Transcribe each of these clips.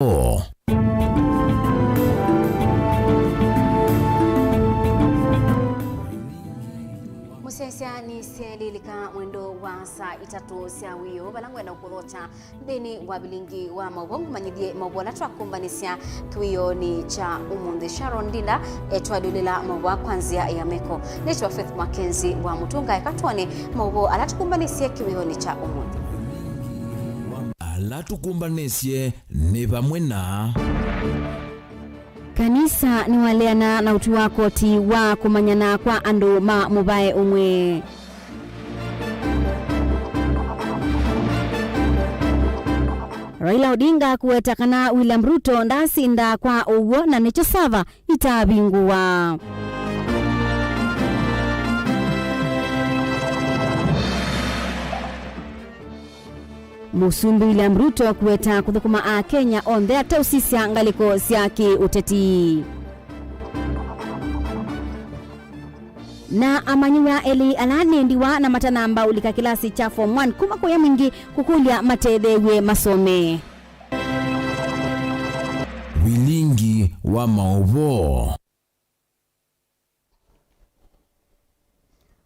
Musesya ni sielilika mwendo wa saa 3 cia wiyo balangwe na ukuthocha thini wa Vilingi Wa Mauvoo manyithie mauvola twakumbanisya kiwiyo ni cha umundi Sharon Dinda etwadulila mauvoo kwanzia ya meko netwa Faith MAKENZI wa mutunga ekatwane mauvoo alatukumbanisye kiwiyo ni cha umundi alatukumbanisye ni vamwe na kanisa ni waleana na utu wako ti wa kumanyana kwa andu ma mubae umwe. Raila Odinga kuwetakana William Ruto ndasinda kwa uwo na necho sava itabinguwa. Musumbi William Ruto kuweta kuthukuma Kenya on their tausisya ngaliko syaki uteti. Na amanyiwa eli alane ndiwa na matanamba ulika kilasi cha form 1 kumako ya mwingi kukulia matethewe masome. Vilingi Wa Mauvoo.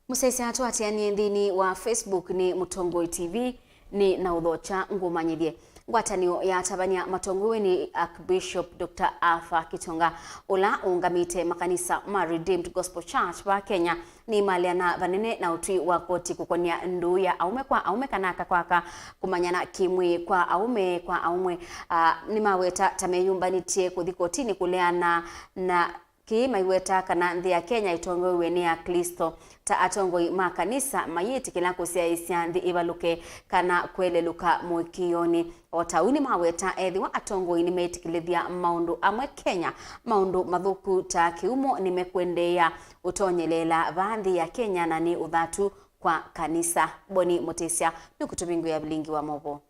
Musesi hatu hatiani ndini wa Facebook ni Mutongoi TV ni na udhocha ngumanyithie ngwatanio ya tabania matongwe ni Archbishop Dr. Arthur Kitonga ula ungamite makanisa ma Redeemed Gospel Church wa Kenya ni maliana vanene na utwi wa koti kukonia ndu ya aume kwa aume kanaka kwaka kumanyana kimwi kwa aume ni maweta tameyumbanitie kuthikotini kuleana na maiweta kana nthi ya Kenya itongwe ni ya Kristo ta atongoi makanisa mayiti kila kusia isia nthi ibaluke kana kweleluka mwikioni otauni maweta ethiwa atongoi nimetikilithia maundu amwe Kenya maundu mathuku ta kiumo nimekwendeya utonyelela vanthi ya Kenya na ni uthatu kwa kanisa. Boni Mutesya ni kutubingu ya Vilingi Wa Mauvoo.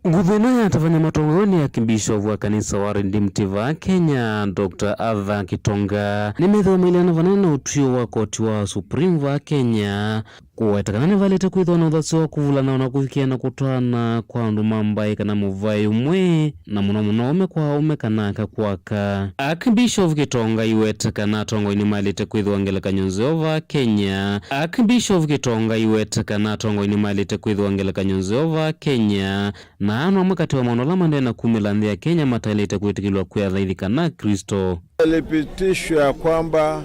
Nguvena ya tafanya matongoni ya kimbishop wa kanisa wa Redeemed wa Kenya Dr. Arthur Kitonga nimethomilana vanene utrio wa koti wa Supreme wa Kenya kuwetakana valete kwithona uthasi wa kuvulana na kuhikiana kutwana kwa andu mambai kana muvai umwe na muno ume kwa ume kanaka kwaka. Archbishop Kitonga iwetakana atongoi ni malete kwithwa ngelekany'o nzeo Kenya. Archbishop Kitonga iwetakana atongoi ni malete kwithwa ngelekany'o nzeo Kenya na anu amwe kati wa maonola mande na kumila nthi ya Kenya matalete kwitikilwa kuyathaithika na Kristo. Ilipitishwa ya kwamba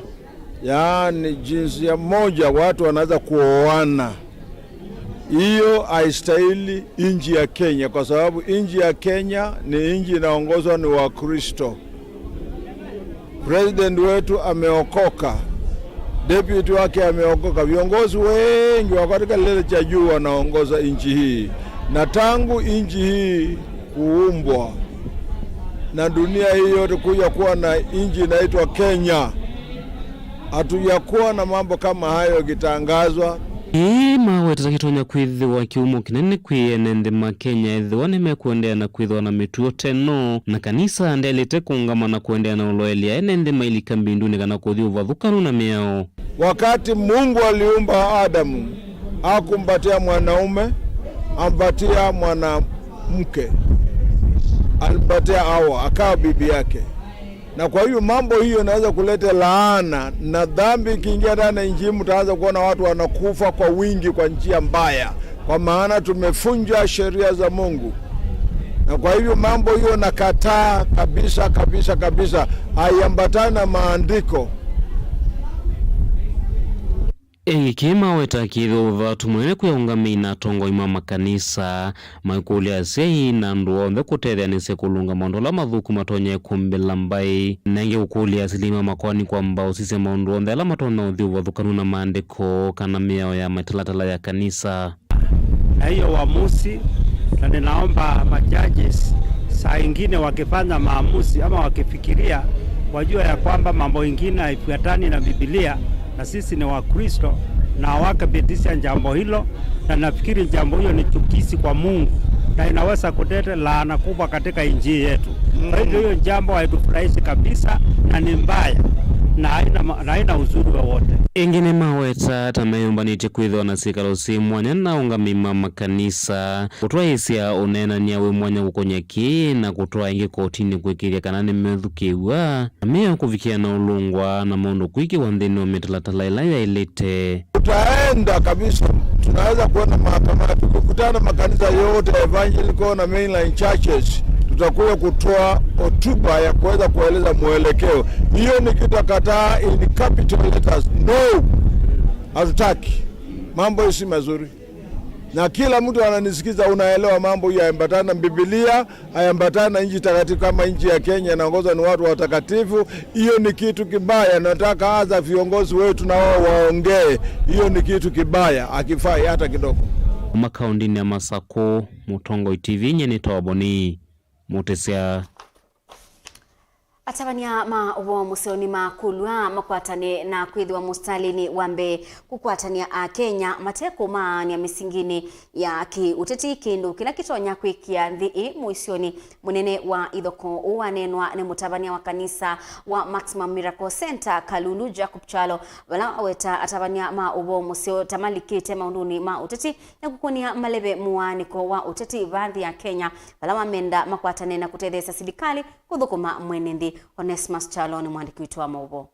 yaani jinsia moja watu wanaweza kuoana. Hiyo haistahili inji ya Kenya kwa sababu inji ya Kenya ni inji inaongozwa ni wa Kristo. President wetu ameokoka, deputy wake ameokoka, viongozi wengi wa katika lile cha juu wanaongoza inji hii. Na tangu inji hii kuumbwa na dunia hii yote kuja kuwa na inji inaitwa Kenya, hatujakuwa na mambo kama hayo kitangazwa. Maweta kitonya kwithiwa kiumo kinene kwiene nthi ma Kenya ethiwa nimekuendea na kwithwa na mituo teno na kanisa ndelete kuungama na kuendea na uloelia ene nthi mailika mbinduni kana kuthi uvathukanu na miao. Wakati Mungu aliumba Adamu hakumpatia mwanaume, ampatia mwanamke, alimpatia Hawa akawa bibi yake. Na kwa hiyo mambo hiyo inaweza kuleta laana na dhambi kiingia ndani ya nchi, mtaanza kuona watu wanakufa kwa wingi kwa njia mbaya kwa maana tumefunja sheria za Mungu. Na kwa hivyo mambo hiyo nakataa kabisa haiambatani na maandiko. Kima weta kitho uthatu mwene kuyaungamina tongoi ma makanisa maikulia sei na ndu onthe kutethianisya kulunga maundu la mathuku matonye kumbila mbai nange ukulia silima makwani kwamba usise maundu onthe ala matona uthi uvathukanu na maandiko kana miao ya matilatala ya kanisa. Na hiyo uamuzi na ninaomba majudges saa ingine wakifanya maamuzi ama wakifikiria wajua ya kwamba mambo ingine haifuatani na Biblia na sisi ni wa Kristo na wakapitisha jambo hilo, na nafikiri jambo hilo ni chukizi kwa Mungu na inaweza kuleta laana kubwa katika nchi yetu. Kwa hivyo hiyo jambo haitufurahishi kabisa na ni mbaya. na haina uzuri wowote. Ingine maweta tamayombanite kwithwa na sikalosi mwanya na ungamima makanisa kutoa hisia unena niawe mwanya gukonyaki na kutoa ingi kotini kwikiria kana ni methukiwa ameo kuvikia na ulungwa na maundu kwiki wanthini wa mitalatala ila yailite. Tutaenda kabisa, tunaweza kuona mahakama, tukikutana makanisa yote evangelical na mainline churches, tutakuja kutoa hotuba ya kuweza kueleza mwelekeo. Hiyo ni kitakataa in capital letters. No, hatutaki. Mambo hisi mazuri. Na kila mtu ananisikiza unaelewa mambo yaambatana na Biblia, yaambatana na nchi takatifu kama nchi ya Kenya inaongozwa ni watu watakatifu. Hiyo ni kitu kibaya. Nataka hasa viongozi wetu na wao waongee. Hiyo ni kitu kibaya, akifai hata kidogo. Makaundini ya Masako, Mutongo TV nyeni tawaboni mutesia. Atabania Mauvoo museoni makulwa makwatane na kwithwa mustalini wambe kukwatania a Kenya mateko maani ya misingini ya kiuteti kindu kila kitonya kwikia nthi muisioni munene wa ithoko uwanenwa ni mutabania wa kanisa wa Maximum Miracle Center Kalundu Jacob Chalo wala aweta atabania Mauvoo museo tamalikite maunduni ma uteti na kukonia malebe muaniko wa uteti vanthi ya Kenya wala wamenda makwatane na kutethesa serikali kuthukuma mwenendi. Onesmus Chalo ni mwandiki wetu wa Mauvoo.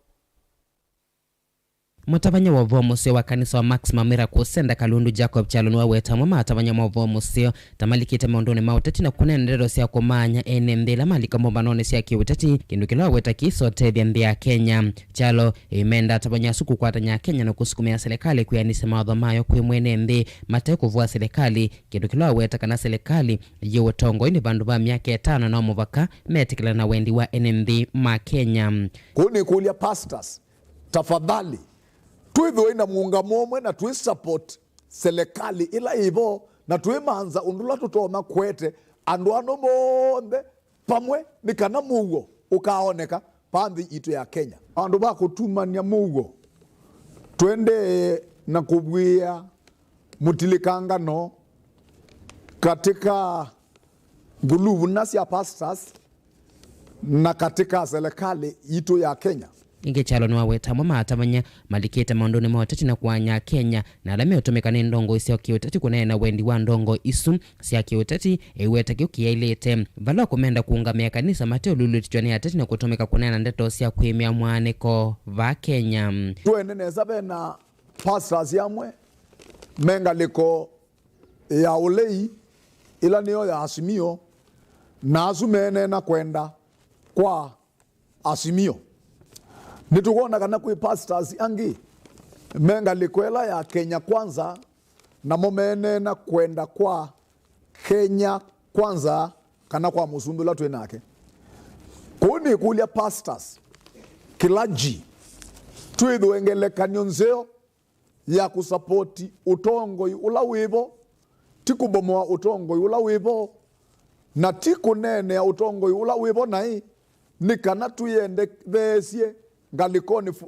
Mutabanya wa Mauvoo museo wa kanisa wa Maximum Miracle Center Kalundu Jacob Chalo ni waweta mama atabanya Mauvoo museo tamalikite maunduni mauteti na kunena ndero sia kumanya enembela malika mombanone sia kiuteti kindu kila waweta kisote thia ya Kenya. Chalo imenda atabanya suku kwatanya Kenya na kusukumia serikali kuyanise maudho mayo kwi mwenembe mateko kuvua serikali kindu kila waweta kana serikali yewe tongo ini bandu ba miaka 5 na muvaka metikila na wendi wa NMB ma Kenya. Kuni kulia pastors tafadhali tuithwe na muungamo mwe na tuwe support serikali ila hivyo na tuwe manza undula tutoma kwete andu ano monde pamwe nikana mugo ukaoneka pambi itu ya Kenya andu ba kutumania mugo twende na kubwia mutilikangano katika nguluvu nasi ya pastors na katika serikali itu ya Kenya. Inge Chalo ni waweta mama atabanya malikite maunduni mauteti na kuanya Kenya na alame utumika ni ndongo isi ya kiuteti kunena wendi wa ndongo isu siya kiuteti iweta kiukia ilete vala kumenda kuungamia kanisa mateo lulu tichwani ya teti na kutumika kunena ndeto siya kuimia mwaniko va Kenya. Tuenene sabe na pastors yamwe menga liko ya ulei ila niyo ya asimio na asumene na kwenda kwa asimio. Nitukuona kana kui pastors angi menga likwela ya Kenya kwanza na momene na kwenda kwa Kenya kwanza kana kwa musumbula twenake kuni kulia pastors kilaji tuidwengele kanyonzeo ya kusapoti utongoi ula wivo tikubomoa utongoi ula wivo na tikunene ya utongoi ula wivo nai nikana tuyende vesie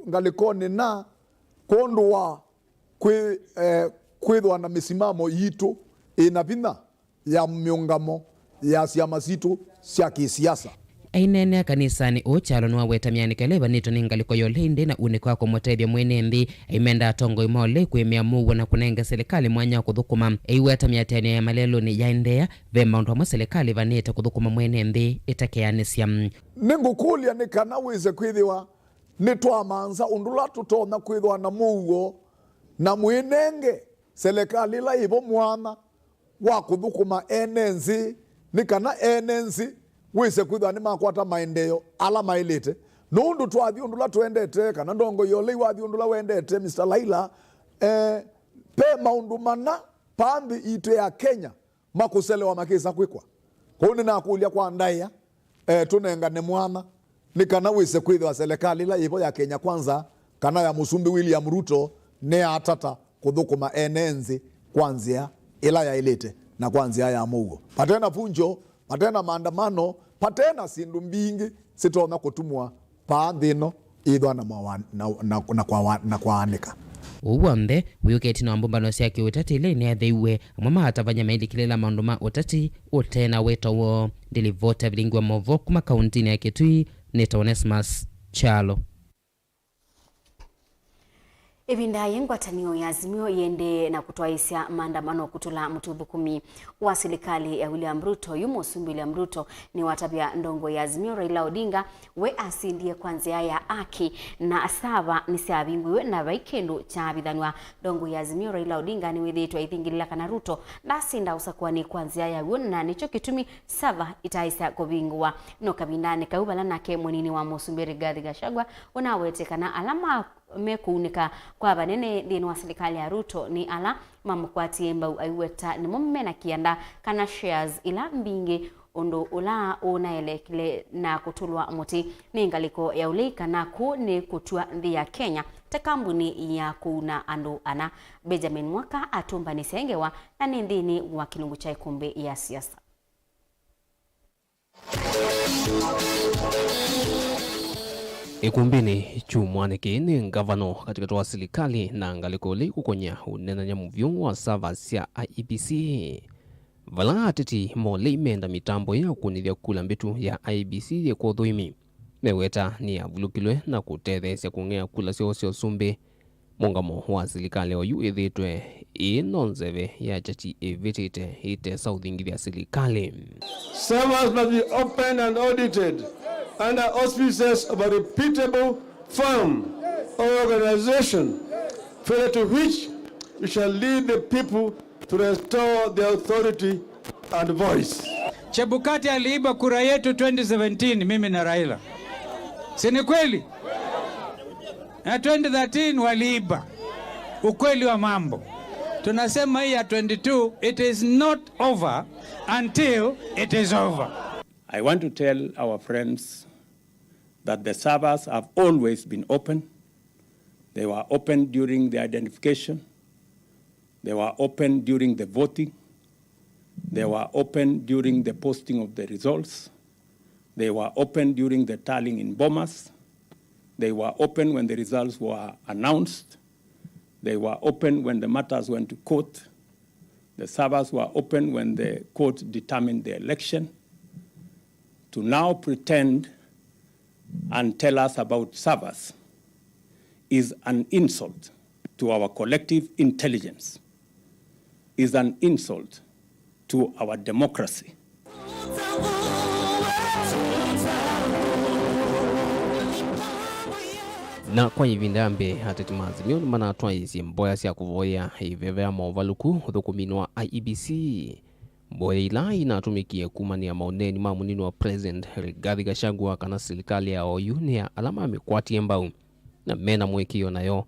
ngalikoni na kondwa kwithwa na misimamo yitu inapina ya miungamo ya siama situ sia kisiasa. Ainene kanisani Chalo ni waweta mianikele vanito ni ngaliko yolinde na uniko wako motethio mwenembi imenda atongo imole kuimia muwa na kunenga serikali mwanya kuthukuma iweta miatene ya malelo ni yaendea vema undu wa serikali vanita kuthukuma mwenembi itakeanisya ningukulia nikana wize kwithiwa nitwa manza undula tutona kwithwa na mugo na mwinenge serikali la ivo mwana wa kuthukuma enenzi nikana enenzi wise kwithwa ni makwata maendeleo ala mailite nundu twathi undula twendete kana ndongo yole wathi undula wendete Mr. Laila pe maundu mana pambi itu ya Kenya makuselewa makisa kwikwa kuni na kulia kwa ndaya tunenga ne mwana nikana wise kwithwa serikali la ivo ya Kenya kwanza kana ya Musumbi William Ruto ne atata kuthukuma enenzi kwanzia ila ya ilite na kwanzia ya mugo patena funjo patena maandamano patena sindu mbingi sitona kutumwa pathino idwa na kwaanika uwambe uyuketi na mbumbano sia kiutati ile ni atheiwe mama atavanya maidikilela maundu ma utati utena wetawo ndilivota Vilingi Wa Mauvoo kuma kauntini ya Kitui. Onesmus Chalo. Ebinda yengwatanio ya Azimio yende na kutwaisya maandamano kutula mutubukumi wa serikali ya William Ruto. Yumo sumbi William Ruto ni watabia ndongo ya Azimio Raila Odinga we asindie kwanzia ya aki na asava nisiabingwe na vaikendo cha bidhanwa ndongo ya Azimio Raila Odinga ni withitwa ithingilila kana Ruto ndasinda usakuwa ni kwanzia ya na nicho kitumi sava itaisa kobingwa no kabindane kaubala nake mwenini wa musumbi Rigathi Gachagua unawetekana alama mekuunika kwa banene thini wa serikali ya Ruto ni ala mamukwatie mbau aiweta ni mumme na kianda kana shares ila mbingi ondo ula unaelekele na kutulwa muti ni ngaliko ya ulika na ku ni kutua nthi ya Kenya ta kambuni ya kuna andu ana Benjamin Mwaka atumba ni sengewa na ni nthini wa kilungu cha ikumbi ya siasa. Ikumbini chumwaniki ni ngavano katika toa serikali na ngalikoli kukonya unenanya muvyu wa savasi ya IEBC. Vala atiti mole imenda mitambo ya kunithia kula mbitu ya IEBC ya kuthuimi. Meweta ni avulukilwe na kutethesya kungea kula sio sumbi. Mongamo wa serikali wa yuithitwe inonzeve ya chachi evitite ite sauthingi ya serikali. Servers must be open and audited under auspices of a reputable firm or organization, failure to which we shall lead the people to restore their authority and voice. Chebukati aliiba kura yetu 2017 mimi na Raila. Si ni kweli? Na 2013 waliiba. Ukweli wa mambo. Tunasema hii ya 22, it is not over until it is over. I want to tell our friends that the servers have always been open. They were open during the identification. They were open during the voting. They were open during the posting of the results. They were open during the tallying in Bomas. They were open when the results were announced. They were open when the matters went to court. The servers were open when the court determined the election. To now pretend and tell us about servers is an insult to our collective intelligence, is an insult to our democracy. Na kwa ivindambe hatitima Azimio mana twaisi mboya siya kuvoya ivevea mauvaluku uthukuminwa IEBC. Mboya ila inatumikie kumania maoneni mamunini wa President Rigathi Gachagua kana serikali ya OU ni ya alama mikwatie mbau. Na mena mwekio nayo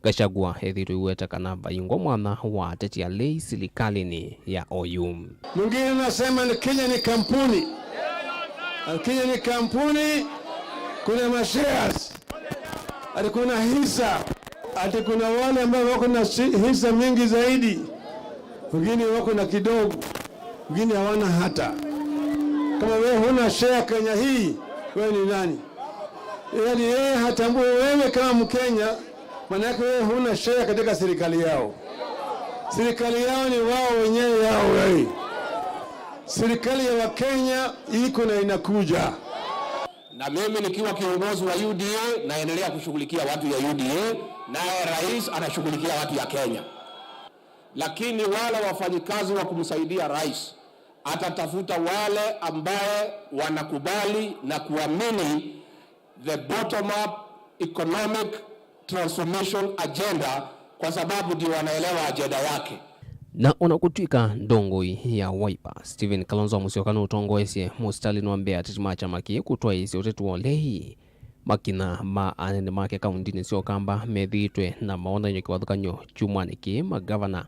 Gachagua ethitwe iweta kana vaingwa mwana wa ateti ya lei serikali ni ya OU. Mwingine nasema ni Kenya ni kampuni. Kenya ni kampuni, kuna mashares, ati kuna hisa, ati kuna wale ambao wako na hisa mingi zaidi, wengine wako na kidogo, wengine hawana hata. Kama wewe huna share Kenya hii, wewe ni nani? Yaani yeye hatambui wewe kama Mkenya, maana yake wewe huna share katika serikali yao. Serikali yao ni wao wenyewe yao wewe. Serikali ya Wakenya iko na inakuja. Na mimi nikiwa kiongozi wa UDA naendelea kushughulikia watu ya UDA, naye rais anashughulikia watu ya Kenya. Lakini wale wafanyikazi wa kumsaidia rais atatafuta wale ambaye wanakubali na kuamini the bottom up economic transformation agenda, kwa sababu ndio wanaelewa agenda yake. Na unakutwika ndongoi ya Wiper Stephen Kalonzo musiokano utongoesye Mustalin wa Mbeya titima chama kie kutwa isi utetu olehi makina ma anene make kaundini sio kamba methitwe na maona nyoki wathukanyo chumwani ki magavana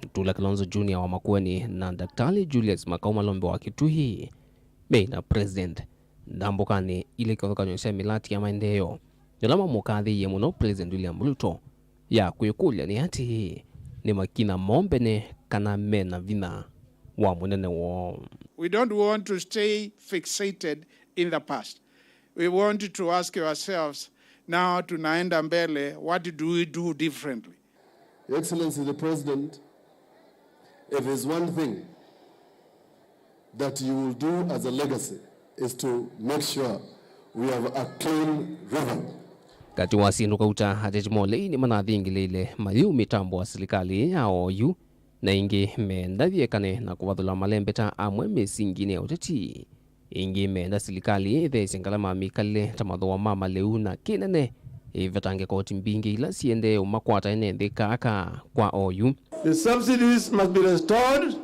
Mtula Kalonzo Jr. wa Makueni na Daktari Julius Makauma Lombe wa Kituhi mei na President ndambukani ile wathukanyo sia milati ya maendeleo yalama mukathi ye muno President William Ruto ya kuyukulia ni hati ni makina mombene kana mena vina wa munene wo. We don't want to stay fixated in the past. We want to ask ourselves, now tunaenda mbele, what do we do differently? Your Excellency the President, if there's one thing that you will do as a legacy is to make sure we have a clean river kati wa sindu kauta atetimole ni manathingi lile mayu mitambo wa serikali ya OU na ingi menda thiekane na kuvathula malembeta amwe misingine ya uteti ingi menda serikali thesi ngalama mikale tamathoa mama leu na kinene ivetange koti mbingi ila siende umakwata ene thikaka kwa OU. The subsidies must be restored.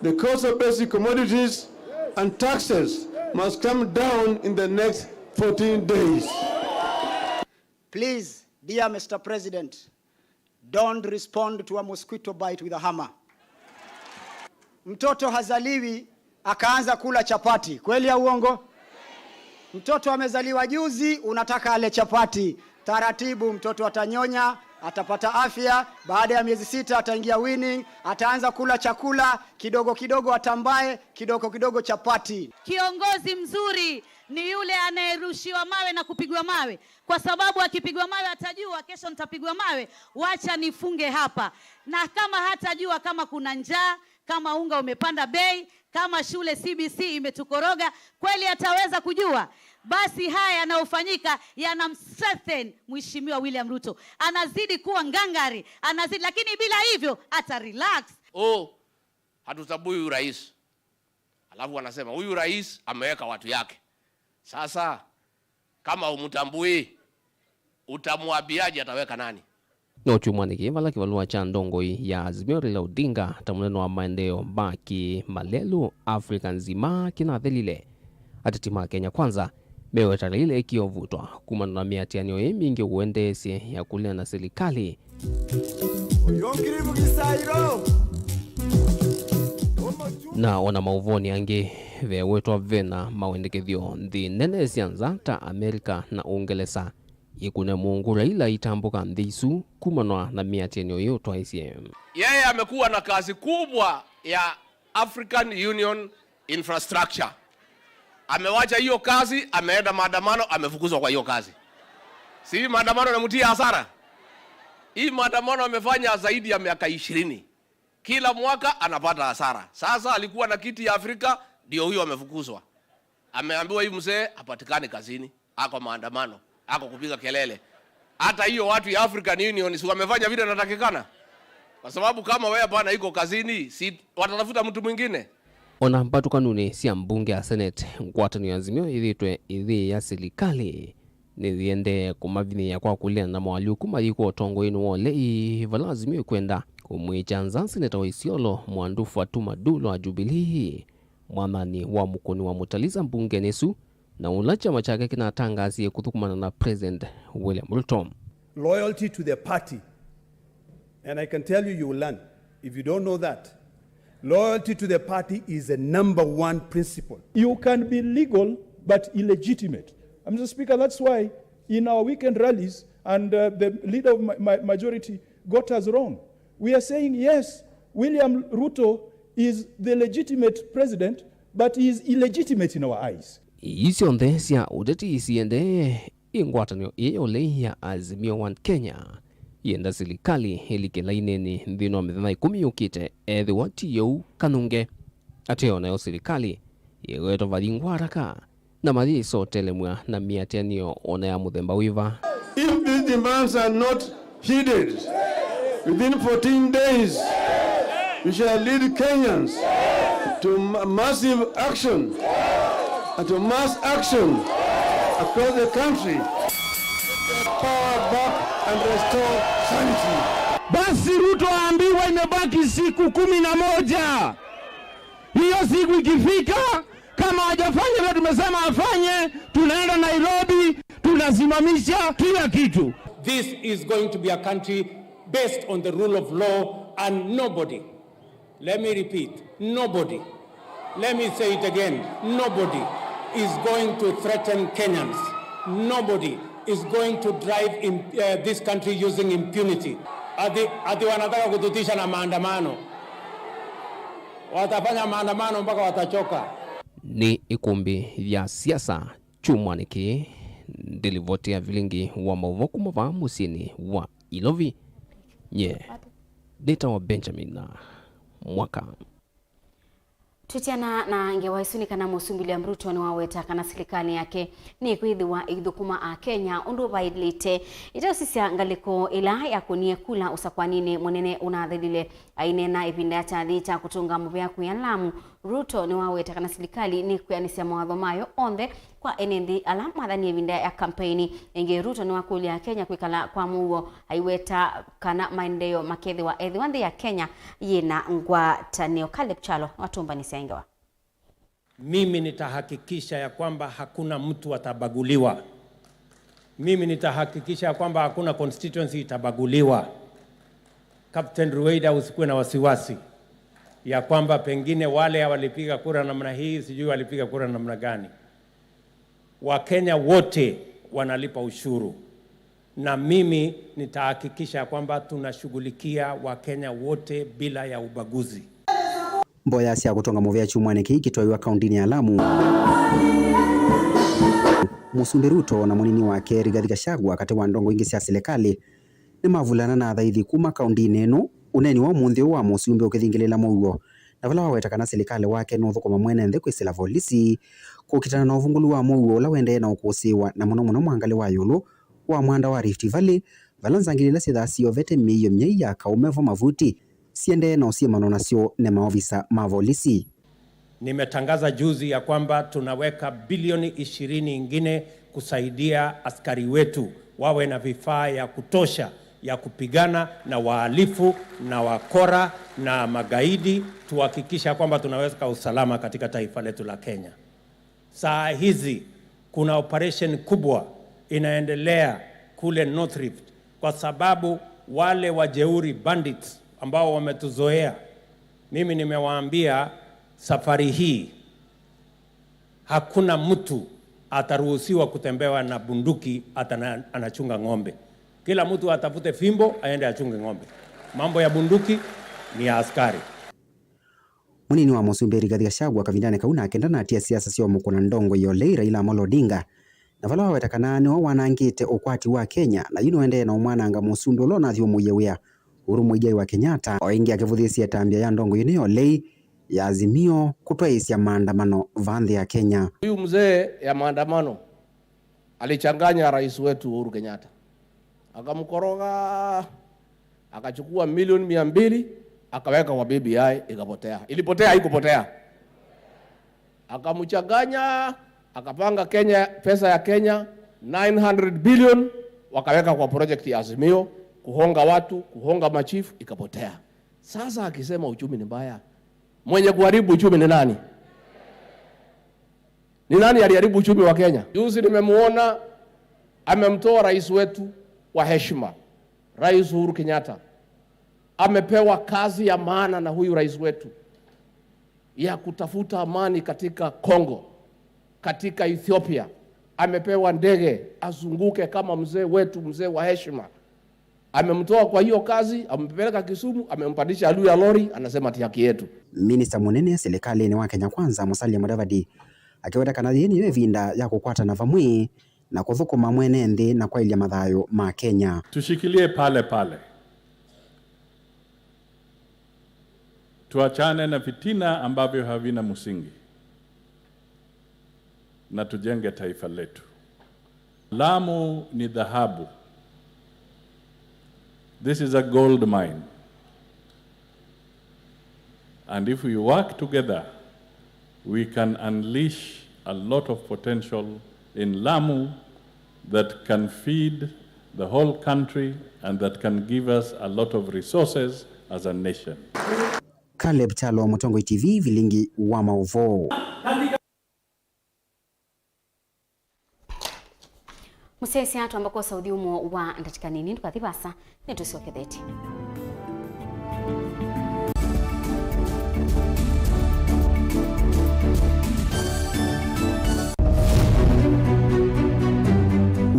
The cost of basic commodities and taxes must come down in the next 14 days. Please, dear Mr. President, don't respond to a mosquito bite with a hammer. Mtoto hazaliwi akaanza kula chapati. Kweli ya uongo? Mtoto amezaliwa juzi, unataka ale chapati. Taratibu mtoto atanyonya, atapata afya, baada ya miezi 6 ataingia winning, ataanza kula chakula, kidogo kidogo atambae, kidogo kidogo chapati. Kiongozi mzuri ni yule anayerushiwa mawe na kupigwa mawe, kwa sababu akipigwa mawe atajua kesho nitapigwa mawe, wacha nifunge hapa. Na kama hatajua kama kuna njaa, kama unga umepanda bei, kama shule CBC imetukoroga, kweli ataweza kujua? Basi haya yanayofanyika yanamstrengthen Mheshimiwa William Ruto. Anazidi kuwa ngangari, anazidi, lakini bila hivyo ata relax. Hatutabui huyu rais. Alafu wanasema huyu rais ameweka watu yake. Sasa kama umutambui, utamwabiaje ataweka nani? No chumwaniki vala kivalua cha ndongoi ya Azimio Raila Odinga tamuneno wa maendeleo baki malelu Afrika nzima kinathelile atitima Kenya kwanza meweta lile ikiovutwa kumana na miatianio mingi uendesi ya kulia na serikali. Na wana mauvoni ange vewetwa vena mawendekethio nthi nene sianza ta Amerika na Uingereza ikune Mungu Raila itambuka ndhisu kumanwa na miatianio yo twaisiem. Yeye amekuwa na kazi kubwa ya African Union infrastructure. Amewacha hiyo kazi, ameenda maandamano, amefukuzwa kwa hiyo kazi. Si maandamano yanamutia hasara? Hii maandamano amefanya zaidi ya miaka 20. Kila mwaka anapata hasara. Sasa alikuwa na kiti ya Afrika, ndio huyo amefukuzwa. Ameambiwa hii mzee apatikane kazini, ako maandamano, ako kupiga kelele. Hata hiyo watu ya African Union si wamefanya vile inatakikana? Kwa sababu kama wewe bwana iko kazini, si watatafuta mtu mwingine. Ona mpatu kanuni siya mbunge ya Senate ngwatani ya Azimio idhitwe idhi ya serikali nithiende kumavini ya kwa kulia na mwaliu kumayiko tongo inu wole ivala Azimio kwenda kumwichanza Seneta wa Isiolo Mwandufu Atuma Dulo wa Jubilee mwanani wa mukoni wa mutaliza mbunge nesu na ulacha machake kinatangazi kuthukumana na President William Ruto. Loyalty to the party, and I can tell you will learn if you don't know that. Loyalty to the party is the #1 principle. You can be legal but illegitimate. Mr. Speaker, that's why in our weekend rallies and the leader of my majority got us wrong. We are saying yes, William Ruto is the legitimate president, but he is illegitimate in our eyes. Isio ndesya udeti isiende ingwatanio ile ya Azimio One Kenya. Yenda serikali helikela ineni ndino mithana 10 yukite ethi watiyo kanunge ateo nayo serikali yeweto vathingwaraka na mathi sotelemwa na miatianio ona ya muthemba wiva. If these demands are not heeded within 14 days, we shall lead Kenyans to massive action and to mass action across the country. Power back and restore sanity. Basi Ruto aambiwa imebaki siku 11. Hiyo siku ikifika, kama hajafanya vile tumesema afanye, tunaenda Nairobi, tunasimamisha kila kitu. This is going to be a country based on the rule of law, and nobody, let me repeat, nobody, let me say it again, nobody is going to threaten Kenyans. Nobody is going to drive in this country using impunity. Ati wanataka kututisha na maandamano. Watafanya maandamano mpaka watachoka. Ni ikumbi ya siasa chumwaniki ndilivotia Vilingi wa Mauvoo kumava musini wa Ilovi nye data wa Benjamin na mwaka. Tutiana na ngewaisuni kana musumbili ya Ruto ni waweta kana serikali yake ni kuidhiwa idhukuma a Kenya undu baidlite ito sisi ngaliko ila ya kunie kula usakwanini mwenene unadhilile ainena ipinda cha dhita kutunga muvya kuyalamu. Ruto ni waweta kana serikali ni kuyanisia mawadho mayo onde kwa enendi alama dhani ipinda ya kampeni enge Ruto ni wakuli ya Kenya kuikala kwa muwo haiweta kana maendeleo makedhi wa edhiwande ya Kenya yena ngwatanio. Caleb Chalo watumba nisengewa. Mimi nitahakikisha ya kwamba hakuna mtu atabaguliwa. Mimi nitahakikisha ya kwamba hakuna constituency itabaguliwa. Captain Rueda, usikuwe na wasiwasi ya kwamba pengine wale walipiga kura namna hii, sijui walipiga kura namna gani. Wakenya wote wanalipa ushuru. Na mimi nitahakikisha ya kwamba tunashughulikia Wakenya wote bila ya ubaguzi. Mboya cia gutonga muvya chumwane ki kitoiwa kaundini ya Lamu. Musumbi Ruto na munini wake Rigathi Gachagua kati wa ndongo ingi cia serikali ni mavulana na thaithi kuma kaundini eno uneni wa munthi wa musumbi ukithingilela Mauvoo na vala waweta kana serikali wake no thukuma mwene nthi kwisila polisi kukitana na uvungulu wa Mauvoo la wende na ukusiwa na muno mwangali wa yulu wa mwanda wa Rift Valley valanzangilila sithasio vete miyo mnyaiya kaumevo mavuti siende na usiemano nasio ne maofisa mavolisi. Nimetangaza juzi ya kwamba tunaweka bilioni 20 ingine kusaidia askari wetu wawe na vifaa ya kutosha ya kupigana na wahalifu na wakora na magaidi, tuhakikisha kwamba tunaweka usalama katika taifa letu la Kenya. Saa hizi kuna operation kubwa inaendelea kule North Rift kwa sababu wale wajeuri bandits ambao wametuzoea. Mimi nimewaambia safari hii hakuna mtu ataruhusiwa kutembewa na bunduki anachunga ng'ombe. Kila mtu atafute fimbo aende achunge ng'ombe. Mambo ya bunduki ni ya askari. Munini wa musumbi Rigathi Gachagua kavindane kauna akenda na atia siasa sio mukuna ndongo yole Raila Amolo Odinga na vala wawetakana ni wanangite ukwati wa Kenya na yuno ende na umwananga musumbi ulona thio muyewea Uhuru Muigai wa Kenyatta oingi akivuthisia tambia ya ndongo yune yole ya Azimio kutwaisya maandamano vanthi ya Kenya. Huyu mzee ya maandamano alichanganya rais wetu Uhuru Kenyatta, akamkoroga, akachukua milioni 200 akaweka kwa BBI, ikapotea. Ilipotea, haikupotea. Akamchanganya, akapanga Kenya, pesa ya Kenya 900 billion wakaweka kwa project ya Azimio, kuhonga watu, kuhonga machifu, ikapotea. Sasa akisema uchumi ni mbaya, mwenye kuharibu uchumi ni nani? Ni nani aliharibu uchumi wa Kenya? Juzi nimemuona amemtoa rais wetu wa heshima, Rais Uhuru Kenyatta. Amepewa kazi ya maana na huyu rais wetu ya kutafuta amani katika Kongo, katika Ethiopia. Amepewa ndege azunguke kama mzee wetu, mzee wa heshima. Amemtoa kwa hiyo kazi, amempeleka Kisumu, amempandisha juu ya lori, anasema ati haki yetu. Minister munene serikali ni wa Kenya Kwanza Musalia Mudavadi akiweta kana yeni yevinda ya kukwata na vamwi na kuthukuma mwene nthi na kwa ilia mathayo ma Kenya. Tushikilie pale pale, tuachane na fitina ambavyo havina msingi na tujenge taifa letu. Lamu ni dhahabu. This is a gold mine. And if we work together, we can unleash a lot of potential in Lamu that can feed the whole country and that can give us a lot of resources as a nation. Caleb Chalo, Mutongo TV, Vilingi Wa Mauvoo. Musesi hatu ambako Saudi umo wa ndatika nini tukathibasa netusoketheti.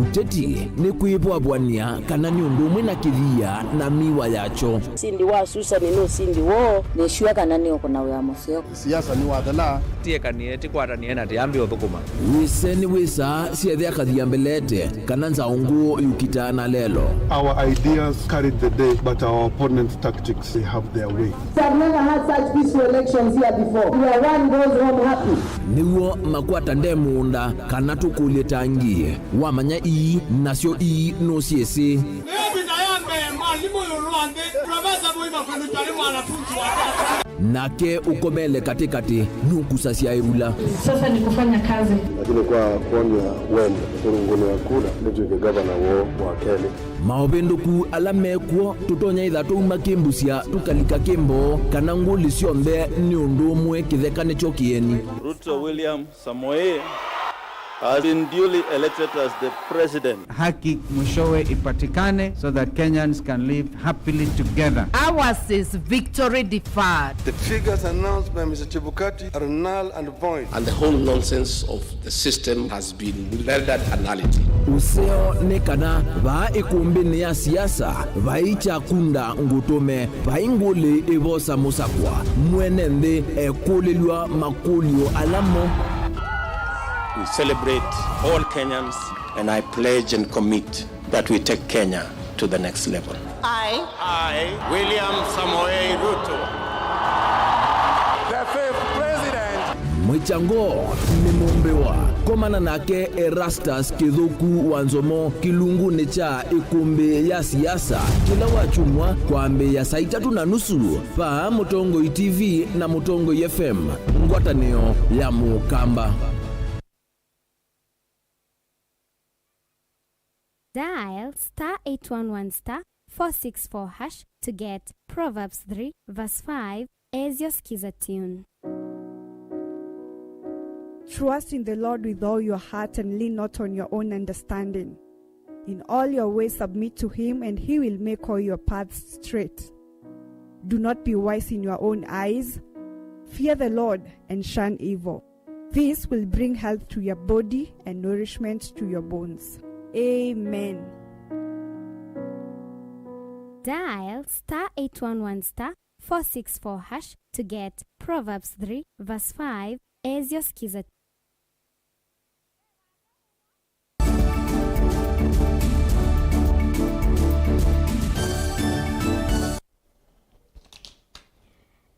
uteti ni kuibwabwania kana ni undu umwe na kithia na miwa yacho sindi wa susa ni sindi wo ni shua kana ni okona wa museo siasa ni wathala tie kanieti kwata ni ena tiambi uthukuma wiseni wisa siethia kathia mbelete kana nzaungu yukitana lelo. Our ideas carried the day, but our opponents' tactics, they have their way. We have never had such peaceful elections here before. Where one goes home happy. Niwo makwata ndemunda kana tukulie tangie wamanya ii nasio ii no siesi nake ukobele katikati nukusa siairula. Sasa ni kufanya kazi. Lakini kwa kuonya wende kurunguni wa kura ndio gavana wa Kenya. Maobendoku alamekwo tutonya ithatu makimbusia tukalika kimbo kana nguli cionthe ni undu umwe kithekane chokieni. Ruto William Samoei has been duly elected as the president. Haki mwishowe ipatikane so that Kenyans can live happily together. Ours is victory deferred. The figures announced by Mr. Chebukati are null and void. And the whole nonsense of the system has been rendered a nullity. Useo ne kana va ikumbini ya siasa vaicha kunda ngutume vainguli ivosa musakwa mwenende ekulilwa makulio alamo. We celebrate all Kenyans, and I pledge and commit that we take Kenya to the next level. I, William Samoei Ruto, the fifth president. Mwichango ni mumbewa komana nake Erastus Kithuku Wanzomo kilunguni cha ikumbi ya siasa kila wachumwa kwa mbe ya saa 3:30 pa Mutongo TV na Mutongo FM ngwatanio ya Mukamba. Dial *811*464# to get Proverbs 3 verse 5 as your skiza tune. Trust in the Lord with all your heart and lean not on your own understanding. In all your ways submit to him, and he will make all your paths straight. Do not be wise in your own eyes. Fear the Lord and shun evil. This will bring health to your body and nourishment to your bones. Amen. Dial *811*464# to get Proverbs 3 verse 5 as your skiza.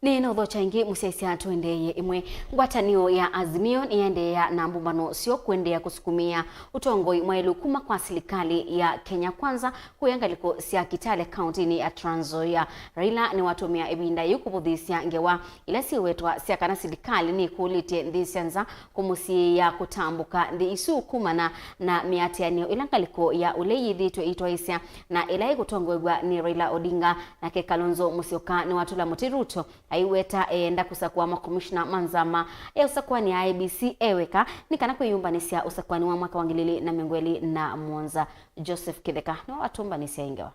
Nino dhocha ingi musesi tuendeye imwe ngwatanio ya Azimio niendea na mbumbano sio kuendea kusukumia utongoi mwailu kuma kwa serikali ya Kenya Kwanza kuyangaliko sia Kitale County ni ya Trans Nzoia. Raila ni watumia ebinda yukubuthisia ngewa ila si wetwa sia kana serikali ni kulitie ndisianza kumusi ya kutambuka ndi isu kumana na miatianio ilangaliko ya uleyi dhitwe itoisia na ilai kutongoigwa ni Raila Odinga na ke Kalonzo Musyoka ni watula Mutiruto aiweta enda kusakwa makomishna manzama ya usakwani ya IBC eweka nikana kuyumbanisia usakwani wa mwaka wangilili na mengweli na Mwanza. Joseph Kideka na watumbanisia ingewa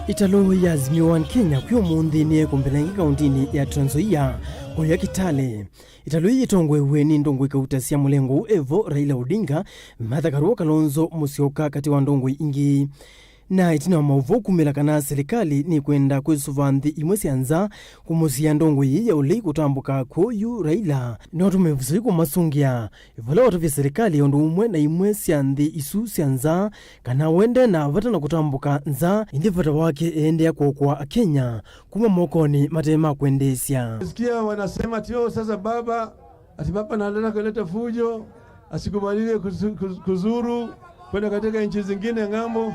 Italo ya Azimio wa Kenya kuyo mundi ni kumbelangi kauntini ya Trans Nzoia ya Kitale. Italo yitongwe weni ndongwe kautasia mulengo evo Raila Odinga mathakaruo Kalonzo Musyoka kati wa ndongwe ingi. Na itina wa Mauvoo kumela kana serikali ni kwenda kwesuva nthi imwe sianza kumusia ndongwe ya ulei kutambuka kuyu Raila. Na tumevusi kumasungia ivola watavya serikali yondu umwe na imwe sianthi isu sianza kana wende na vatana kutambuka nza indi vata wake ende kwa Kenya kuma mokoni matema kuendesya. Sikia wanasema tio sasa baba naleta kuleta fujo asikubaliwe kuzuru kwenda katika nchi zingine ngambo.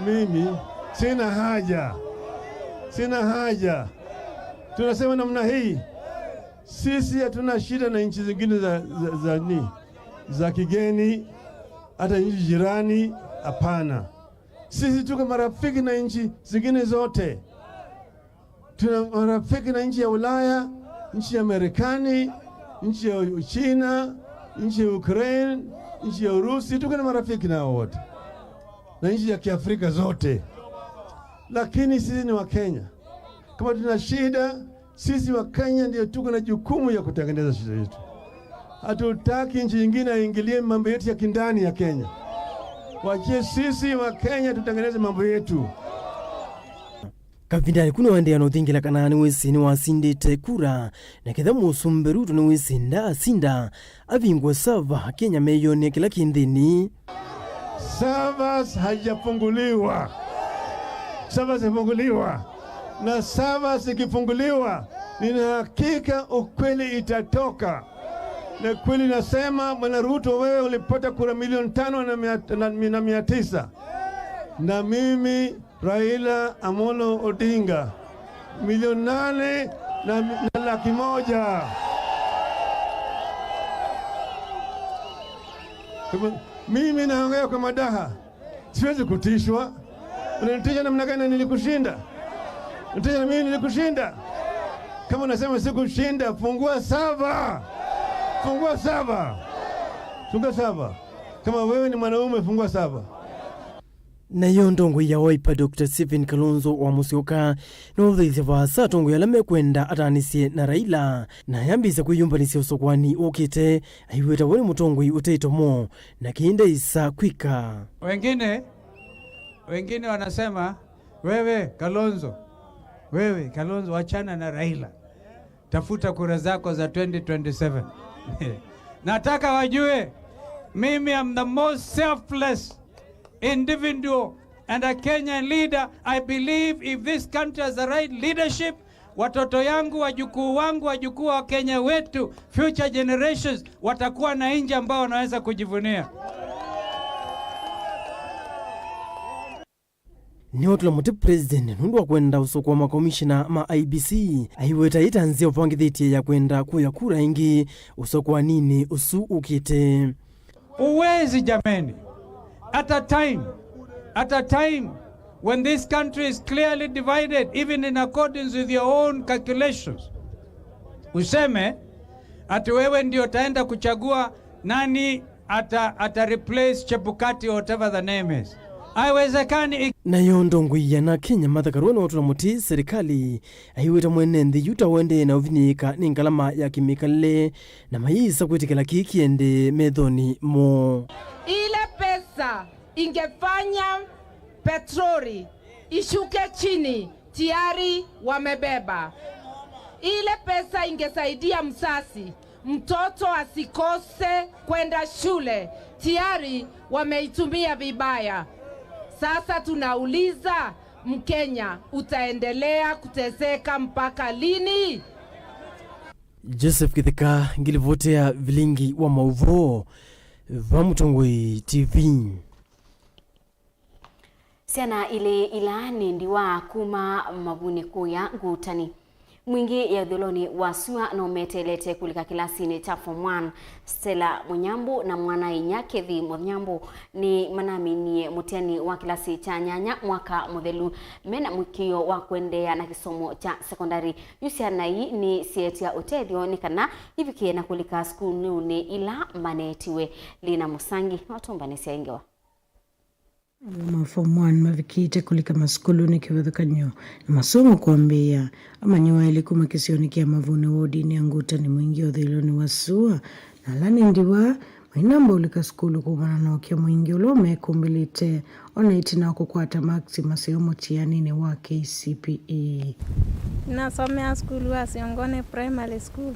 Mimi sina haja. Tunasema namna hii, sisi hatuna shida na nchi zingine za kigeni, hata nchi jirani, hapana. Sisi tuko marafiki na nchi zingine zote. Tuna marafiki na nchi ya Ulaya, nchi ya Marekani, nchi ya Uchina, nchi ya Ukraine, nchi ya Urusi, tuko na marafiki na wote. Na nchi ya Kiafrika zote. Lakini sisi ni wa Kenya. Kama tuna shida, Sisi wa Kenya ndio tuko na jukumu ya kutengeneza shida yetu. Hatutaki nchi nyingine aingilie mambo yetu ya kindani ya Kenya. Wachie sisi wa Kenya tutengeneze mambo yetu. Kavindani kuno wandea no thingila kanani wesini wasindite kura na ketha musumbe Ruto ni wesinda asinda avingwa sava Kenya meyone kila kindini. Savas hajafunguliwa. Savas hajafunguliwa. Na Savas ikifunguliwa, nina hakika ukweli itatoka. Na kweli nasema, Bwana Ruto, wewe ulipata kura 5,900,000. Na mimi Raila Amolo Odinga 8,100,000. Mimi naongea kwa madaha. Siwezi kutishwa. Unanitisha namna gani? Nilikushinda. Unanitisha na mimi nilikushinda. Kama unasema sikushinda, fungua sava. Fungua sava. Fungua sava. Kama wewe ni mwanaume, fungua sava. Na hiyo ndongo ya Wiper Dr. Stephen Kalonzo wa Musyoka no thithe vasa tongo ya lame kwenda atanisie na Raila na yambisa kwiyumbanisia usokwani ukite aiweta woni mutongoi uteitomo na kiinde isa kwika. Wengine wanasema wewe Kalonzo wachana na Raila, tafuta kura zako za 2027. Nataka wajue mimi am the most selfless individual and a Kenyan leader. I believe if this country has the right leadership, watoto yangu, wajukuu wangu, wajukuu wa Kenya wetu, future generations watakuwa na nchi ambao wanaweza kujivunia. Ni otula muti president nundu wa kwenda usoko wa makomishina ma IBC aiweta itanzia upangithitie ya kwenda kuya kura ingi usoko wa nini usu ukite. Uwezi jameni, at a time when this country is clearly divided, even in accordance with your own calculations, useme ati wewe ndio taenda kuchagua nani ata replace Chebukati or whatever the name is. Haiwezekani. Na yondongo yana Kenya mathakarwana watu na muti serikali aiweta mwene nthi yuta wende na uvinika ni ngalama ya kimikale na maisa kwitikila kikiende methoni mo. Ile pesa ingefanya petroli ishuke chini, tayari wamebeba. Ile pesa ingesaidia msasi, mtoto asikose kwenda shule, tayari wameitumia vibaya. Sasa tunauliza, Mkenya utaendelea kuteseka mpaka lini? Joseph Kitheka ngilivotea Vilingi Wa Mauvoo Vamutongoi TV. Siana ile ilani ndiwa kuma mavuni kuya ngutani. Mwingi ya dhuloni wasua na umetelete kulika kilasini cha form 1 Stella Munyambu na mwana Inyakethi Munyambu ni manaminie mutiani wa kilasi cha nyanya mwaka muthelu mena mwikio wa kuendea na kisomo cha sekondari. Yusiana hii ni sieti ya utedio ni kana hivikie na kulika skulu ni ila manetiwe Lina Musangi watumbanisi ya ingewa. Form 1 mavikite kulika maskulu ni kiwathakanyo na masomo kuambia ama nyoeli kumakisioni kia mavune wodi ni anguta ni mwingi o dhiloni wasua na lani ndiwa mainamba ulika skulu kumana na wakia mwingi ulome kumbilite ona itina kukwata maxi masiomo tianini wa KCPE. Nasomea skulu wa Siongone Primary School.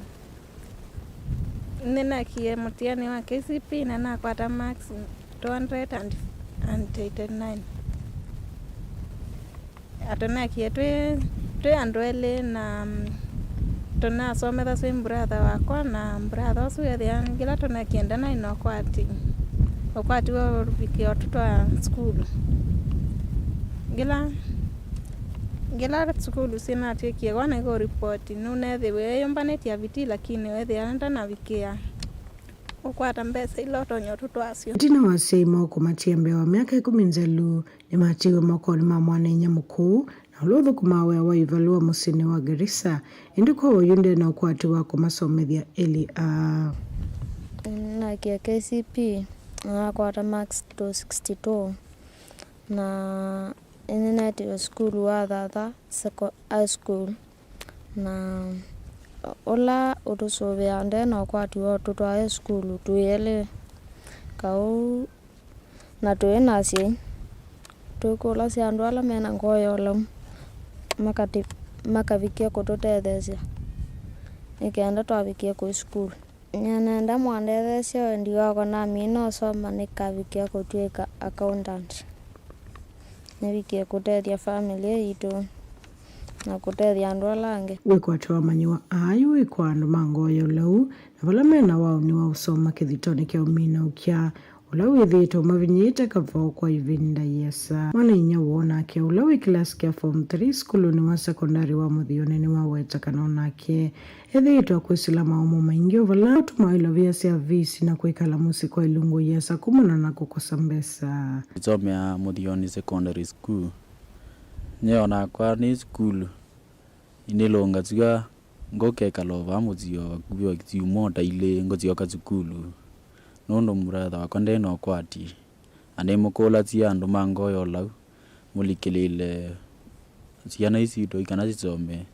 Nina kie mutiani wa KCPE na nakwata maxi 289. Atona kietwe andwele na tona somera swim brother wako na brother osu ya ngila tona kienda na inokwati wa rubiki watoto wa school ngila school sina atikie wana iko report nune thewe yombaneti ya viti lakini wewe anda na wikia ukwata mbesa iloto nyotuto asio. Tina wasema kumatia wa miaka 10 ni matiwe mokoni ma mwana Nyamukuu na ulotho kumawe wa ivalua musini wa Garissa indiko uyunde na ukwati wako masomethia LA. Na kia KCP na kwata max 262 na ineneti wa school wa thata high school na ola utusovea ndeno kwati wa tutwae skulu tuyele kau na tuenasi tukola si andu ala mena ngoyo lam makavikia kututethesia nikienda twavikia ku skulu nyanenda mwandethesia ndiwako na mino soma nikavikia kutuika accountant nivikia kutethia family yitu na kutethia andu alange wikwatwa wamanyiwa ayu wikwa andu mangoyo lau na vala mena wao ni wa usoma kithitoni kia umina ukia ula withitwo mavinyite kavao kwa ivinda yesa mwana inya wona ke ula wi class kia form 3 skulu ni wa secondary wa muthione ni wa weta kanona ke ethitwa kwisila maumo maingi vala tumaila vya sia visi na kuikala musi kwa ilungu yesa kumana na kukosa mbesa Itsomea muthioni secondary school nyona kwa ni skulu inilonga tiga ngoke kalova muthio kubiwa kitiumota ile ngotioka skulu nondo muratha wakwa ndeno kwati ane mukola tia andu mangoyo lau mulikelele ciana ici ndo ikana citsome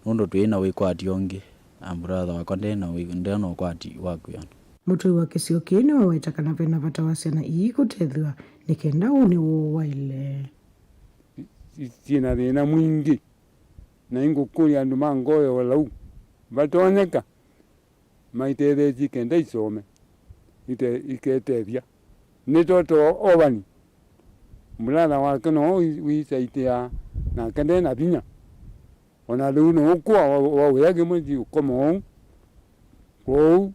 nondo twina wikwati onge amburatha wakwa ndeno kwati wakuya mutui wa kisio kine waweta kana vena vata wasiana ii kutethwa nikenda uni waile sina thina mwingi na ingukuri andu mangoyo lau vatoneka maitetheci kenda isome iketethia nitoto ovani muratha wake no wisaitia na kende na vinya ona riu no kwa wawiyage mwezi ukomo kou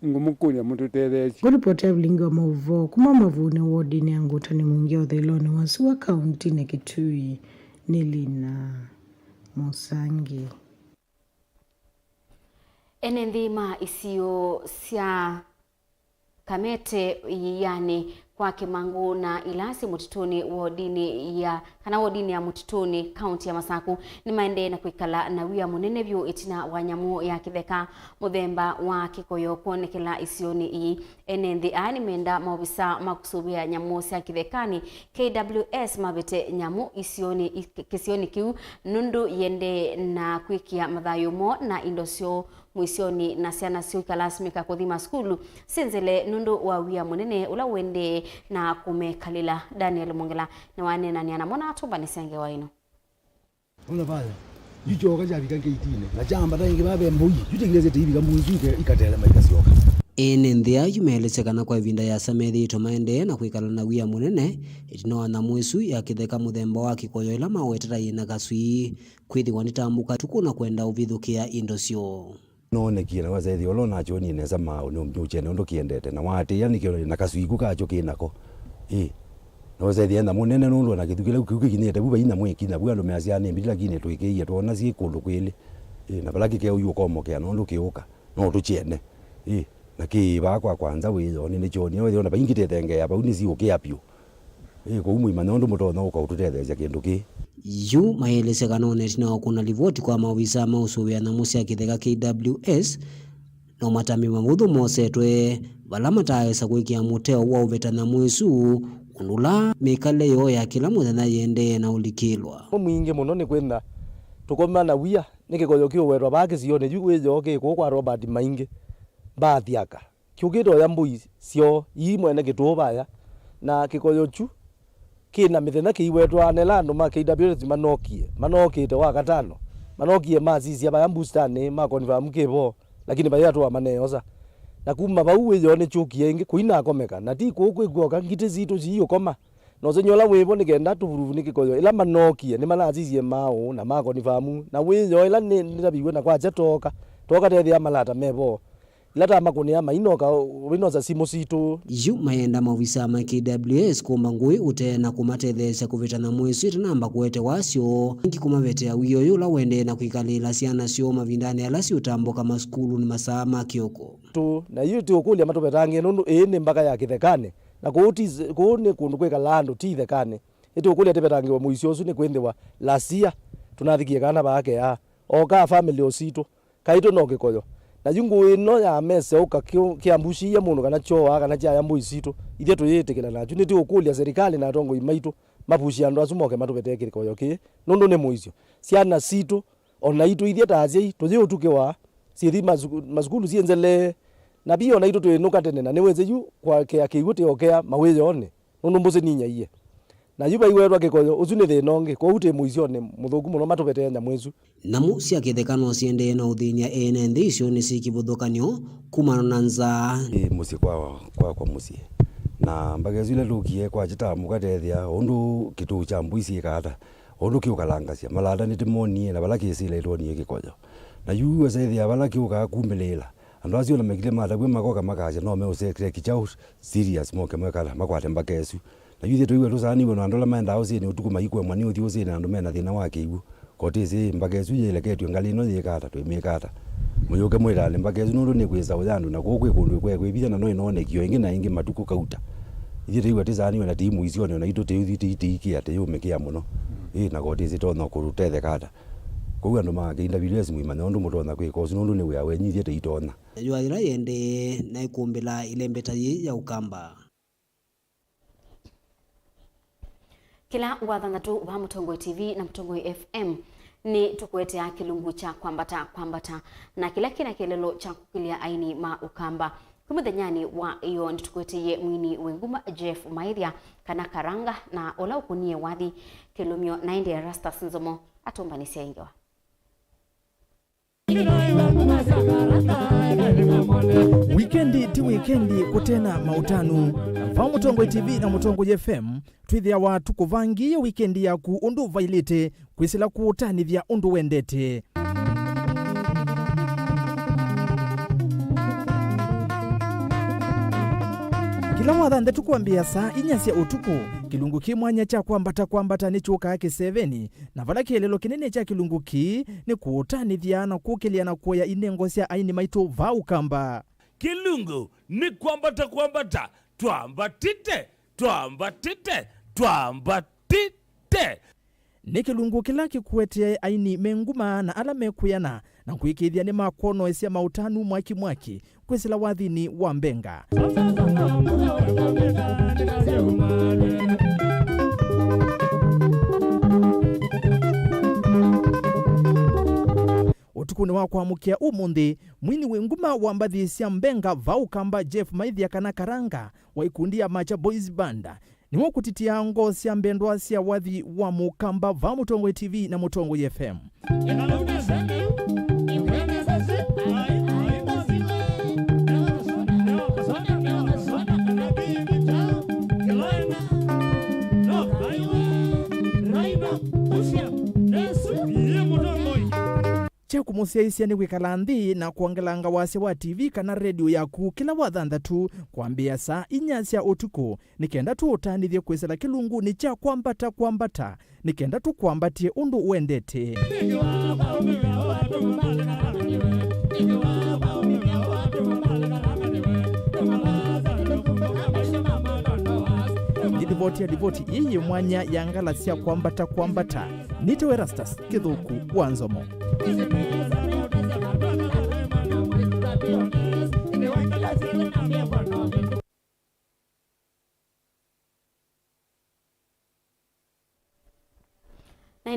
ingumukuria mututetheci kuripotia Vilingi Wa Mauvoo kuma mavune wodini ya Ngutani mwingi uthailoni wasiwa kaunti ni Kitui Nilina Musangi ene nthima isio sia kamete yani kwa Kimangu na Ilasi mutituni wodini ya mutituni kaunti ya Masaku ni maende na kuikala na wia munene vyo itina wanyamu ya kitheka muthemba wa kikoyo kuonekela isioni ii ene nthi ani menda maobisa makusubia nyamu cia kithekani KWS mabete nyamu kisioni kiu nundu yende na kwikia mathayumo na indosio mwisioni na ciana cio ikalasmika kuthima skulu sinzele nundu wa wia munene ula wende na kumekalila Daniel Mongela na wanena ni anamona atumba ni senge waino ona baya yujo kaja bikange itine na jamba tangi babe mbuyi yutegeze tibi kamunzuke ikatela maikasioka ene nthia yumeelekana kwa ivinda ya samethi tomaende na kwikala na wia munene itino na mwisu ya kitheka muthemba wa kikoyo ila mawetera ina gasui kwithiwa nitambuka tukuna kwenda uvithukia indo cio none kiena wazethi olona choni neza mao no mchene ndo kiendete na wate yani kio na kasuiku kacho kinako no zethi enda munene ndo na kithukile kukinyete buba ina mwiki na bwa ndo measiane mbila kine twikeie twona si kundu kwili na balaki ke uyu komo ke no ndo kiuka no tuchiene na ki bakwa kwanza wiyo ni choni we ona baingite thenge aba uni si ukiapio ko umu imana ndo mutono uka ututethecia kindu ki yu maelekana onetina kuna livoti kwa maofisa mausubia na musia kitheka KWS no matami mamuthu mosetwe vala matawesa kuikia muteo wa uvetana mwisu unula mikale yo ya kila muthenya yende na ulikilwa mwingi muno ni kwenda tukomana wia nikikoyo kio werwa bake sione yu yoke ko kwa Robert maingi bathiaka kiukito ya mbui cio yi mwene gitubaya na kikoyo chu kina mithenya kiwetwa nelando ma KWS manokite wa katano manokie mazisia ba bustani ma confirm kibo lakini bayatu wa maneoza na kuma bauwe yone chukienge kuina komeka na ti ko kwigwoka ngite zito ziyo koma no zenyola webo nikenda tuvuruvu nikikoyo ila manokie ni malazizie mao na ma confirm na weyo ila ndabiwe na kwaje toka tethia malata mebo lata makoni ama inoka winoza simosito yu maenda maofisa ma KWS kumba ngui utena kumatethesha kuvitana mwisu namba kuete wasio ngi kumavetea wiyo yula wende na kwikalila ciana cio mavindani ala ciutambuka maskulu ni masaa ma kioko tu na yu ti ukulia matubetange nundu ene mbaka ya kithekane na kuone kundu kwikalando ti thekane iti ukulia tibetange wa mwisu usu ni kwendwa lasia tunathikie kana bake ya oka family osito kaito no kikoyo na jungu ino ya mese uka kiambushi ya mundu kana choa kana cha yambu isito ithia tuyitikira na juniti ukulia serikali na tongo imaitu mapushi andu asumoke matubetekire koyo ki nundu ne muicio ciana sito ona itu ithia tazi tuzi utukiwa sithi masukulu sienzele na pia ona itu tuinuka tene na niweze yu kwa kia kiguti okea mawezo one nundu mbuzi ninya iye na yuba iwerwa kikoyo uzune thinongi kwa ute muizione muthuku muno matubete nya mwezu namu cia kithekano ciendee na uthinia ene nthi icio ni cikivuthukanio kumana na nza musi kwa musi na mbagezu ile lukie kwa jita mukatethia undu kitu cha mbuisi kata undu kiukalangacia malada ni timonie na balaki sile ronie kikoyo na yu ethia balaki ukakumelela andu acio na mekile mata gwe makoka makaja no me usekre kichau serious moke mwekala makwate mbagezu na yuthi tuiwe rusani wono andola maenda ausini utuku maikwe mwani uthi usini andu mena thina wake igu kotisi mbagezu yeleketwe ngalino yekata twimekata muyuke mwirale mbagezu nundu ni kwisa uyandu na kokwe kundu kwebithia na no inonekio ingi na ingi matuku kauta ithi tuiwe tisani na timu icio na itu tiki ate yumekia muno na kotisi tono kurutethe kata kwa andu makinda bilesi mwimanya undu mutona kwiko nundu ni we awenyithie teitona yuathira yende na ikumbila ile mbetayi ya ukamba kila wathangatu wa Mutongoi TV na Mutongoi FM ni tukwetea kilungu cha kwambata na kila kina kilelo cha kukilia aini ma ukamba kumuthanyani wa iyo nitukweteye mwini wenguma Jeff Maithia kana karanga na ola ukunie wathi kilumio 90 ya rasta sinzomo atombanisia ingewa Wikendi ti wikendi kutena mautanu va Mutongoi TV na Mutongoi FM twithia watu kuvangia wikendi yaku undu vailite kwisila kuutanithia undu wendete kila wathanthe tukuambia saa inyasya utuku kilungu ki mwanya cha kwambata ni chuka yake 7 na vala kielelo kinene cha kilungu ki ni kuutanithia na kukilia na kuoya inengo sya aini maitu va ukamba kilungu ni kwambata twambatite ni kilungu kila kikuete aini menguma na ala mekuyana na kuikithia ni makono esya mautanu mwaki kwisila wathini wa mbenga utukuni wa kwamukia umundi mwini wenguma wa mbathi sya mbenga vaukamba Jeff Maithia kana karanga wa ikundi ya Macha Boys Band niwo kutitia ngo sya mbendwa sya wathi wa mukamba va Mutongoi TV na Mutongoi FM cha kumusiaisia ni wikala nthi na kuangelanga wase wa TV kana radio yaku kila wathanthatu kwambia saa inyasya utuku nikenda tu utanithie kwisela kilungu ni cha kwambata nikenda tu kwambatie undu wendete Divoti iye mwanya yangala sya kwambata nitewe Rastas Kithuku Wanzomo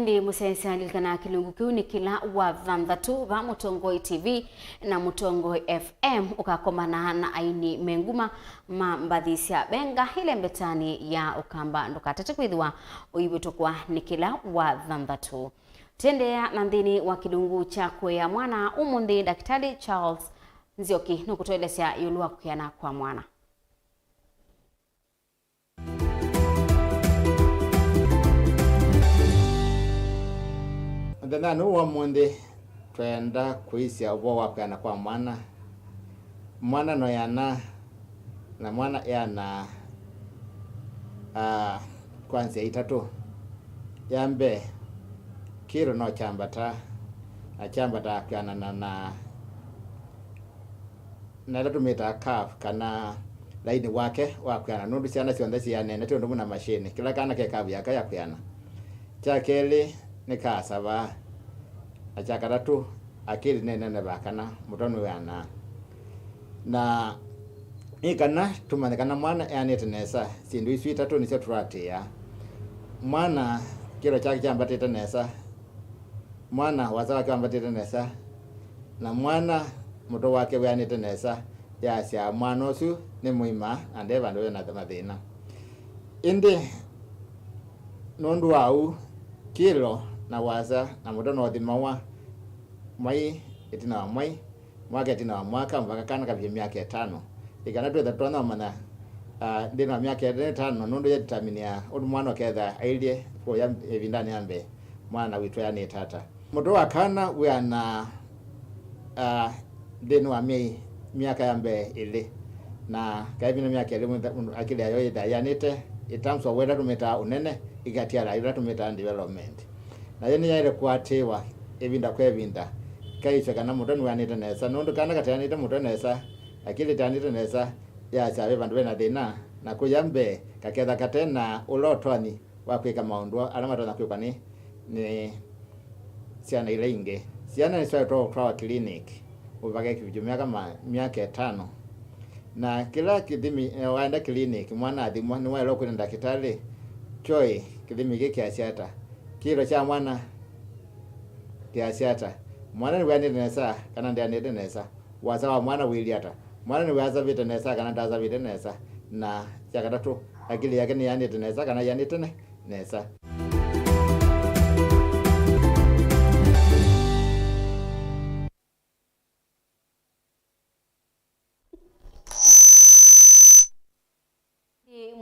Ndi musensi alikana kilungu kiu ni kila wathanthatu va Mutongoi TV na Mutongoi FM ukakomana na aini menguma mbathi sya benga ile mbetani ya ukamba ndukatete kwithwa uibutokwa ni kila wathanthatu tendea na nthini wa kilungu cha kuya mwana umundi Daktari Charles Nzioki nukutoelesya yulua kuyana kwa mwana Nthano wa mwende twenda kuisya ubo wakana kwa mwana no yana na mwana yana kwanza itatu yambe kiro no chambata kana na tumeta calf kana laini wake wakana nundu ciana cionthe cianene tiondo muna machine kila kana ke kabu yaka yakuyana cha keli ni kasaba acha karatu akili nene bakana mutono yana na ikana tumanekana mwana yani tenesa sindu iswita to nisyo turatia mwana kilo chake chambatete nesa mwana wasa wake ambatire nesa na mwana muto wake wianite nesa ya cia mwana ucio ni muima ande bandu na mathina indi nondu wau kilo na wasa na muto no thimawa mai itina wa mai mwaka itina wa mwaka mpaka kana kabya miaka 5 ikana twetha twana mana ndina miaka 5 nondu ya determinia udu mwana ketha ailie ko ya evindani ambe mwana witu ya ni tata muto wa kana wiana ndino wa miaka yambe ile na kaibina miaka ile akili ayo idayanite itamso weda tumeta unene igatiara ila tumeta development na yeni yaire kwatiwa evinda kwa evinda kaicho kana muto ni wanite nesa nondu kana katanite muto nesa akili tanite nesa ya chabe bandu bena dina na kuyambe kaketha katena ulotwani wa kwika maundu alama na kwika ni ciana ile inge ciana ni sio to clinic ubage kijumia kama miaka 5 na kila kidimi waenda clinic mwana athimwa ni wale kwenda daktari choi kidimi giki asiata kilo cha mwana kiasiata mwana ni wani nesa kana ndiye nesa waza wa mwana wiliata mwana ni waza vite nesa kana ndaza vite nesa na yakatatu akili yake ni yani nesa kana yani tene nesa.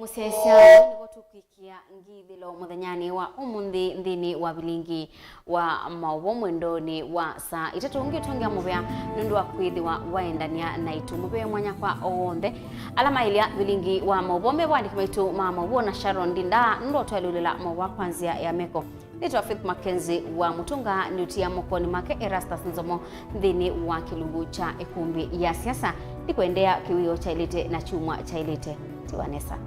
Musesa niko tukikia ngithilo muthenyani wa umuthi nthini wa Vilingi wa Mauvoo mwendoni wa saa 3 ngitongia muvya nundu wa kwithiwa waendania na itu muvya mwanya kwa onthe alama ilia Vilingi wa Mauvoo mewandiki maitu ma Mauvoo na Sharon Dinda ndo twalulila Mauvoo kwanzia ya meko nitwa Faith MAKENZI wa mutunga nutia mokoni make Erastus Nzomo nthini wa kilungu cha ikumbi ya siasa nikuendea kiwio cha ilite na chumwa cha ilite tiwanesa.